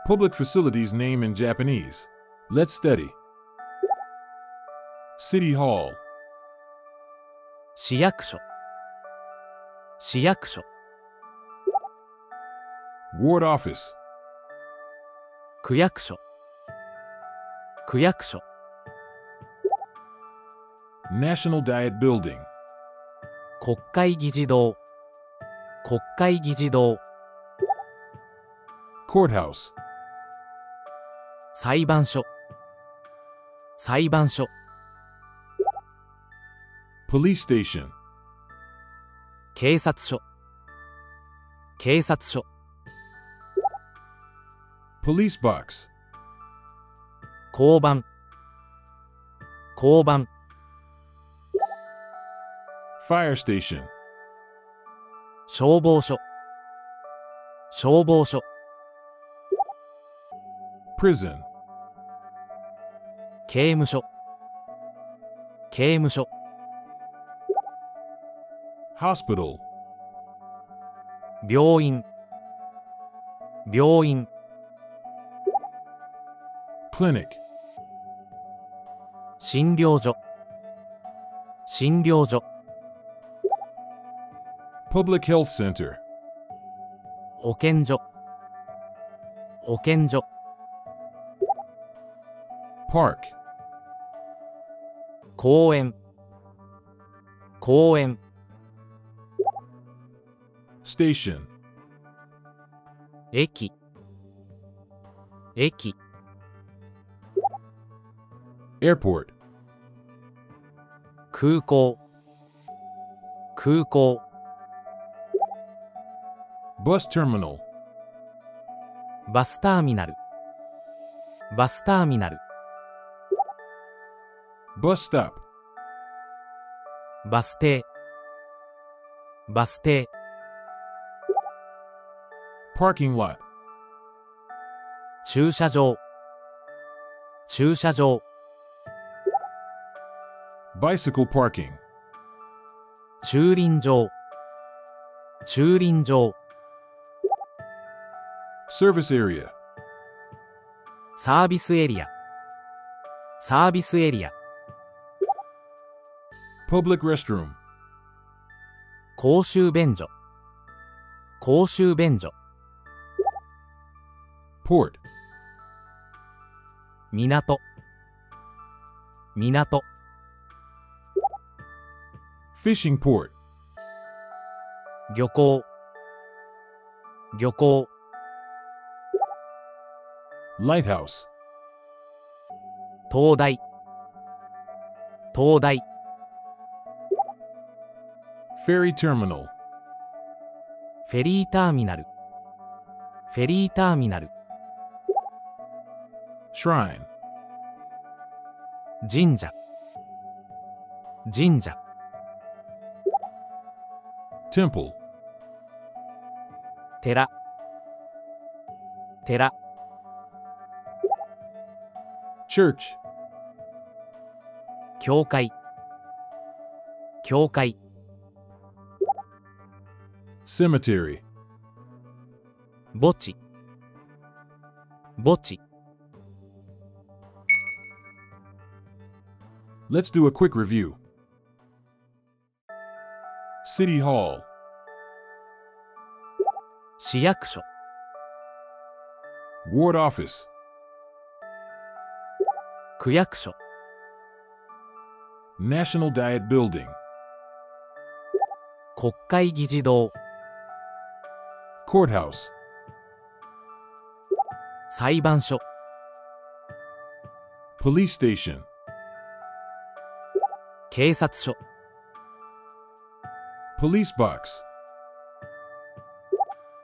Public facilities name in Japanese. Let's study. City Hall, 市役所、市役所、 Ward Office, 区役所、区役所、 National Diet Building, 国会議事堂、国会議事堂、 Courthouse, 裁判所、裁判所、 Police Station, 警察署、警察署、 Police Box, 交番、交番、 Fire Station, 消防署、消防署、 Prison, 刑務所、刑務所、 Hospital, 病院、病院、 Clinic, 診療所、診療所、 Public Health Center, 保健所、保健所、 Park, 公園、公園、 Station, 駅、駅、 Airport, 空港、空港、 Bus Terminal, バスターミナル、バスターミナル、 Bus Stop, バス停、バス停、 Parking Lot, 駐車場、駐車場、 Bicycle Parking, 駐輪場、駐輪場、 Service Area, サービスエリア、サービスエリア、 Public Restroom, 公衆便所、公衆便所、 Port, 港、港、 Fishing Port, 漁港、漁港、 Lighthouse, 灯台、灯台、 Ferry Terminal, フェリーターミナル、フェリーターミナル、 Shrine, 神社、神社、 Temple, 寺、寺、 Church, 教会、教会、 Cemetery, 墓地、墓地。 Let's do a quick review. City Hall, 市役所、 Ward Office, 区役所、 National Diet Building, 国会議事堂、 Courthouse, 裁判所、 Police Station, 警察署、 Police Box,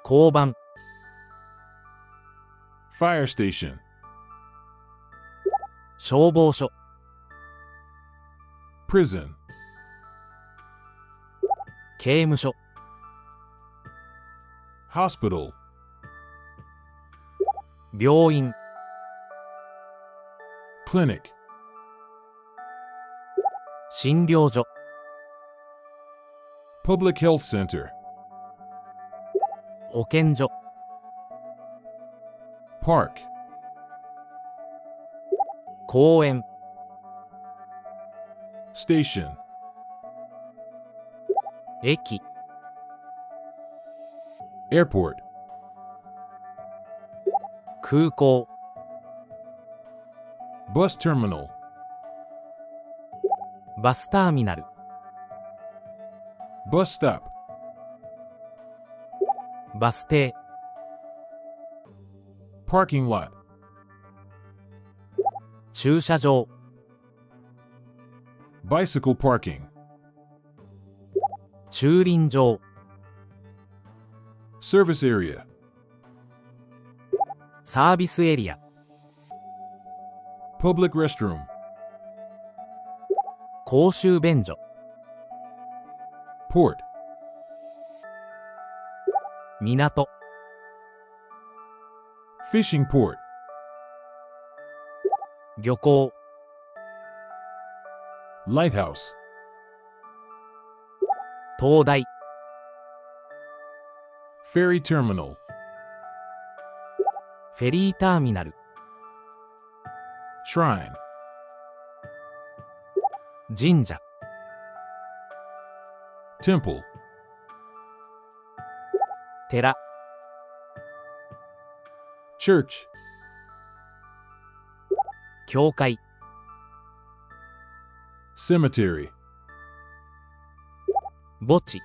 交番、 Fire Station, 消防署、 Prison, 刑務所、 Hospital, 病院、 Clinic, 診療所、 Public Health Center, 保健所、Park. 公園、 Station. 駅、 Airport. 空港、 Bus terminal. バスターミナル、 Bus stop. バス停、 Parking lot. 駐車場、 Bicycle parking. 駐輪場、 Service area. サービスエリア、 Public restroom. 公衆便所、 Port. 港、 Fishing port. 漁港、 Lighthouse. 灯台、 Ferry terminal. フェリーターミナル、 Shrine. 神社、 Temple. 寺、 Church. 教会、 Cemetery. 墓地、